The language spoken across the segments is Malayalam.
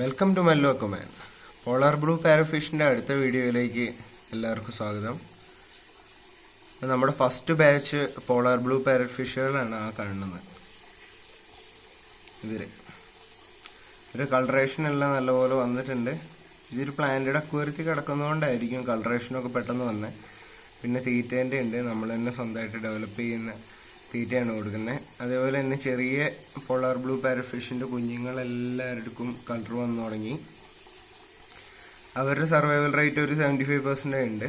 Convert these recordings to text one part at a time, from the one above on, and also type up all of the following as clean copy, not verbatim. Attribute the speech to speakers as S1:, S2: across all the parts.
S1: Welcome to Mallu Aquaman. Polar blue പാരഫിഷിൻ്റെ അടുത്ത വീഡിയോയിലേക്ക് എല്ലാവർക്കും സ്വാഗതം. നമ്മുടെ ഫസ്റ്റ് ബാച്ച് പോളാർ ബ്ലൂ പാരഫിഷുകളാണ് ആ കാണുന്നത്. ഒരു കളറേഷൻ എല്ലാം നല്ലപോലെ വന്നിട്ടുണ്ട്. ഇതൊരു പ്ലാന്റഡ് അക്വേറിയത്തിൽ കിടക്കുന്നതുകൊണ്ടായിരിക്കും കളറേഷനൊക്കെ പെട്ടെന്ന് വന്നത്. പിന്നെ തീറ്റേൻ്റെ ഉണ്ട്, നമ്മൾ തന്നെ സ്വന്തമായിട്ട് ഡെവലപ്പ് ചെയ്യുന്ന തീറ്റയാണ് കൊടുക്കുന്നത്. അതേപോലെ തന്നെ ചെറിയ പോളാർ ബ്ലൂ പാരഫിഷിൻ്റെ കുഞ്ഞുങ്ങളെല്ലാവർക്കും കളർ വന്നു തുടങ്ങി. അവരുടെ സർവൈവൽ റേറ്റ് ഒരു 75% ഉണ്ട്.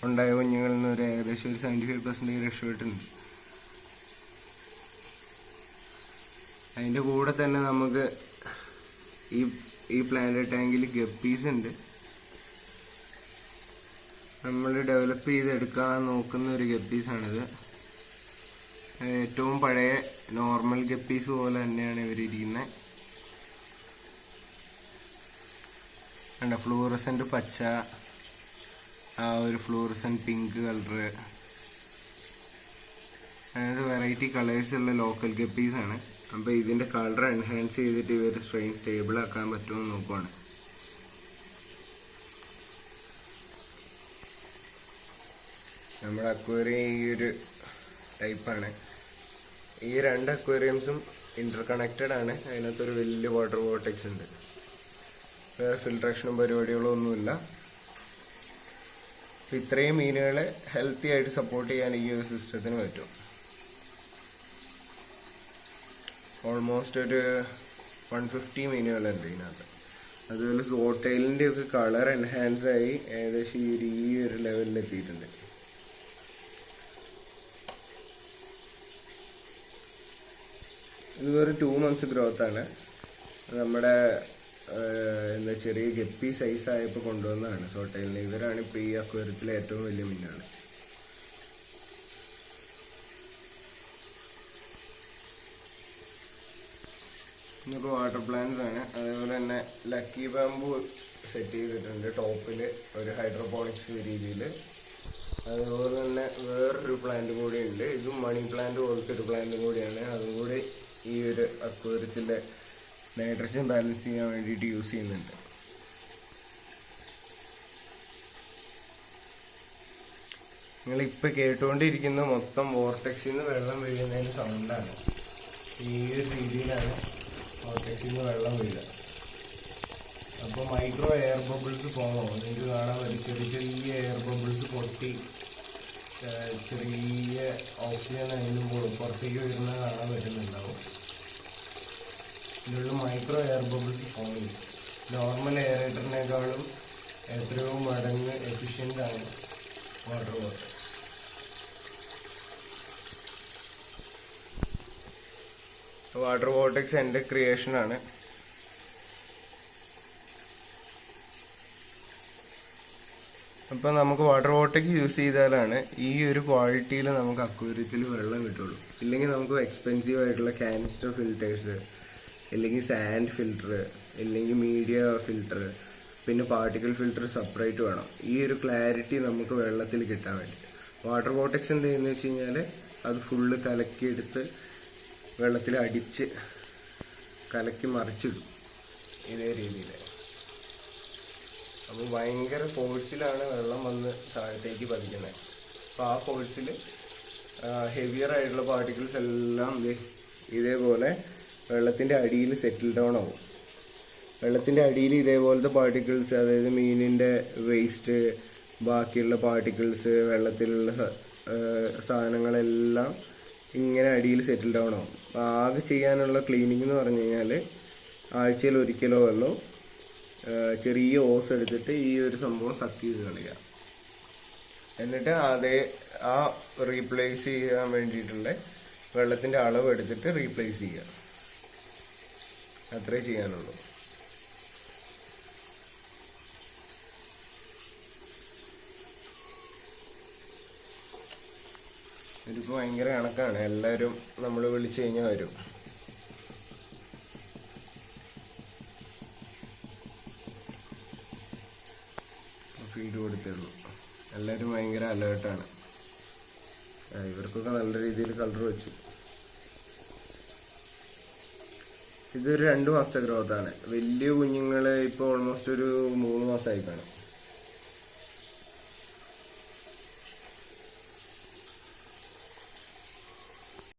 S1: ഉണ്ടായ കുഞ്ഞുങ്ങളിൽ നിന്ന് ഒരു ഏകദേശം ഒരു 75% രക്ഷപ്പെട്ടിട്ടുണ്ട്. അതിൻ്റെ കൂടെ തന്നെ നമുക്ക് ഈ പ്ലാന്റ് ടാങ്കിൽ ഗപ്പീസ് ഉണ്ട്. നമ്മൾ ഡെവലപ്പ് ചെയ്തെടുക്കാൻ നോക്കുന്ന ഒരു ഗപ്പീസാണിത്. ഏറ്റവും പഴയ നോർമൽ ഗപ്പീസ് പോലെ തന്നെയാണ് ഇവരിയ്ക്കുന്നത്. കണ്ട ഫ്ലൂറസെൻ്റ് പച്ച, ആ ഒരു ഫ്ലൂറസെൻ്റ് പിങ്ക് കളറ്, അതായത് വെറൈറ്റി കളേഴ്സുള്ള ലോക്കൽ ഗപ്പീസാണ്. അപ്പോൾ ഇതിൻ്റെ കളർ എൻഹാൻസ് ചെയ്തിട്ട് ഇവർ സ്ട്രെയിൻ സ്റ്റേബിൾ ആക്കാൻ പറ്റുമെന്ന് നോക്കുവാണ്. നമ്മുടെ അക്വേറിയം ഈ ഒരു ടൈപ്പാണ്. ഈ രണ്ട് അക്വേറിയംസും ഇന്റർ കണക്റ്റഡ് ആണ്. അതിനകത്തൊരു വലിയ വാട്ടർ വോർട്ടെക്സ് ഉണ്ട്. വേറെ ഫിൽട്രേഷനും പരിപാടികളോ ഒന്നുമില്ല. ഇത്രയും മീനുകളെ ഹെൽത്തി ആയിട്ട് സപ്പോർട്ട് ചെയ്യാൻ ഈ ഒരു സിസ്റ്റത്തിന് പറ്റും. ഓൾമോസ്റ്റ് ഒരു 150 മീനുകളുണ്ട് ഇതിനകത്ത്. അതുപോലെ സോട്ടൈലിൻ്റെ ഒക്കെ കളർ എൻഹാൻസ് ആയി ഏകദേശം ഈ ഒരു ലെവലിൽ എത്തിയിട്ടുണ്ട്. ഇത് ഒരു 2 months ഗ്രോത്താണ്. നമ്മുടെ എന്താ ചെറിയ ഗപ്പി സൈസ് ആയപ്പോൾ കൊണ്ടുവന്നതാണ് സോട്ടൈലിന്. ഇവരാണ് ഇപ്പോൾ ഈ അക്വേറിയത്തിലെ ഏറ്റവും വലിയ മീനാണ്. ഇന്നിപ്പോൾ വാട്ടർ പ്ലാന്റ്സ് ആണ്. അതേപോലെ തന്നെ ലക്കി ബാമ്പു സെറ്റ് ചെയ്തിട്ടുണ്ട് ടോപ്പിൽ ഒരു ഹൈഡ്രോപോണിക്സ് രീതിയിൽ. അതുപോലെ തന്നെ വേറൊരു പ്ലാന്റ് കൂടി ഉണ്ട്. ഇതും മണി പ്ലാന്റ് പോലത്തെ ഒരു പ്ലാന്റും കൂടിയാണ്. അതും കൂടി ഈ ഒരു അക്വേറിയത്തിൻ്റെ നൈട്രജൻ ബാലൻസ് ചെയ്യാൻ വേണ്ടിയിട്ട് യൂസ് ചെയ്യുന്നുണ്ട്. നിങ്ങളിപ്പോൾ കേട്ടുകൊണ്ടിരിക്കുന്ന മൊത്തം വോർട്ടെക്സിൽ നിന്ന് വെള്ളം വീഴുന്നതിന് സൗണ്ടാണ്. ഈ ഒരു രീതിയിലാണ് വോർട്ടെക്സിൽ നിന്ന് വെള്ളം വീഴുക. അപ്പോൾ മൈക്രോ എയർ ബബിൾസ് പോകുമോ നിങ്ങൾക്ക് കാണാൻ പറ്റും. ചെറിയ എയർ ബബിൾസ് പൊട്ടി ചെറിയ ഓക്സിജൻ അതിനും പുറത്തേക്ക് വരുന്നത് കാണാൻ പറ്റുന്നുണ്ടാവും. ഇതിലുള്ള മൈക്രോ എയർ ബബിൾസ് ഫോം ചെയ്യും. നോർമൽ എയറേറ്ററിനേക്കാളും എത്രയോ മടങ്ങ് എഫിഷ്യൻ്റ് ആണ് വാട്ടർ വോർട്ടെക്സ്. വാട്ടർ വോർട്ടെക്സ് എൻ്റെ ക്രിയേഷനാണ്. അപ്പോൾ നമുക്ക് വാട്ടർ വോർട്ടെക്സ് യൂസ് ചെയ്താലാണ് ഈ ഒരു ക്വാളിറ്റിയിൽ നമുക്ക് അക്വേറിയത്തിൽ വെള്ളം കിട്ടുള്ളൂ. ഇല്ലെങ്കിൽ നമുക്ക് എക്സ്പെൻസീവ് ആയിട്ടുള്ള കാനിസ്റ്റർ ഫിൽറ്റേഴ്സ്, ഇല്ലെങ്കിൽ സാൻഡ് ഫിൽറ്റർ, ഇല്ലെങ്കിൽ മീഡിയ ഫിൽറ്റർ, പിന്നെ പാർട്ടിക്കിൾ ഫിൽറ്റർ സെപ്പറേറ്റ് വേണം ഈ ഒരു ക്ലാരിറ്റി നമുക്ക് വെള്ളത്തിൽ കിട്ടാൻ വേണ്ടി. വാട്ടർ വോർട്ടെക്സ് എന്ത് ചെയ്യുന്നത് വെച്ച് കഴിഞ്ഞാൽ അത് ഫുള്ള് കലക്കിയെടുത്ത് വെള്ളത്തിൽ അടിച്ച് കലക്കി മറിച്ചിടും ഇതേ രീതിയിൽ. അപ്പോൾ ഭയങ്കര ഫോഴ്സിലാണ് വെള്ളം വന്ന് താഴത്തേക്ക് പതിക്കുന്നത്. അപ്പോൾ ആ ഫോഴ്സിൽ ഹെവിയർ ആയിട്ടുള്ള പാർട്ടിക്കിൾസ് എല്ലാം ഇതേപോലെ വെള്ളത്തിൻ്റെ അടിയിൽ സെറ്റിൽ ഡൗൺ ആവും. വെള്ളത്തിൻ്റെ അടിയിൽ ഇതേപോലത്തെ പാർട്ടിക്കിൾസ്, അതായത് മീനിൻ്റെ വേസ്റ്റ്, ബാക്കിയുള്ള പാർട്ടിക്കിൾസ്, വെള്ളത്തിലുള്ള സാധനങ്ങളെല്ലാം ഇങ്ങനെ അടിയിൽ സെറ്റിൽ ഡൗൺ ആവും. ആകെ ചെയ്യാനുള്ള ക്ലീനിങ് എന്ന് പറഞ്ഞു കഴിഞ്ഞാൽ ആഴ്ചയിൽ ഒരിക്കലോ വല്ലോ ചെറിയ ഓസ് എടുത്തിട്ട് ഈ ഒരു സംഭവം സക്ക് ചെയ്ത് കളയുക. എന്നിട്ട് ആ റീപ്ലേസ് ചെയ്യാൻ വേണ്ടിയിട്ടുള്ള വെള്ളത്തിൻ്റെ അളവ് എടുത്തിട്ട് റീപ്ലേസ് ചെയ്യുക. അത്രേ ചെയ്യാനുള്ളൂ. ഇതിപ്പോൾ ഭയങ്കര കണക്കാണ്. എല്ലാവരും നമ്മൾ വിളിച്ചു കഴിഞ്ഞാൽ വരും. ഫീഡ് കൊടുത്തുള്ളൂ. എല്ലാവരും ഭയങ്കര അലേർട്ടാണ്. ഇവർക്കൊക്കെ നല്ല രീതിയിൽ കളർ വെച്ചു. ഇതൊരു 2 മാസത്തെ ഗ്രോത്ത് ആണ്. വലിയ കുഞ്ഞുങ്ങൾ ഇപ്പോൾ ഓൾമോസ്റ്റ് ഒരു 3 മാസമായി കാണും.